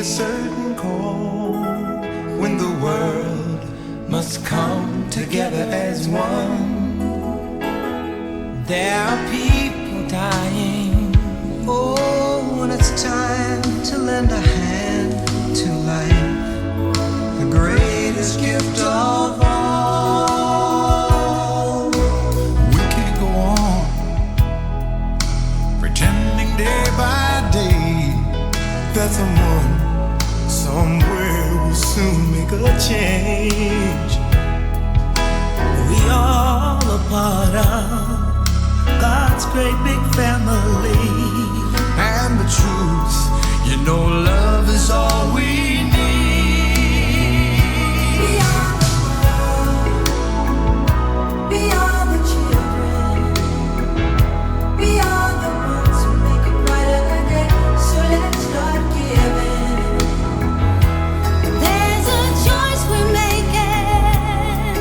a certain call when the world must come together as one. There are people dying. Oh, when it's time to lend a hand to life, the greatest gift of all. We can't go on pretending day by day that someone somewhere will soon make a change. We all a part of God's great big family. And the truth, you know, love is all we need. We are the world. We are the children. We are the ones who make a brighter day. So let's start giving. There's a choice we're making.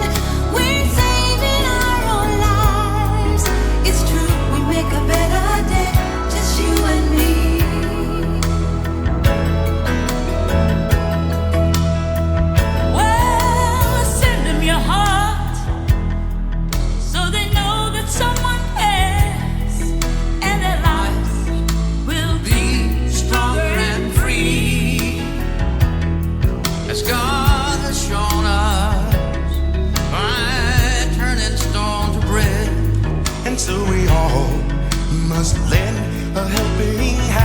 We're saving our own lives. It's true, we make a better day. Just you and me. Well, send them your heart so they know that someone cares, and their lives will Be stronger and free, as God has shown us by turning stone to bread. And so we all must lend a helping hand.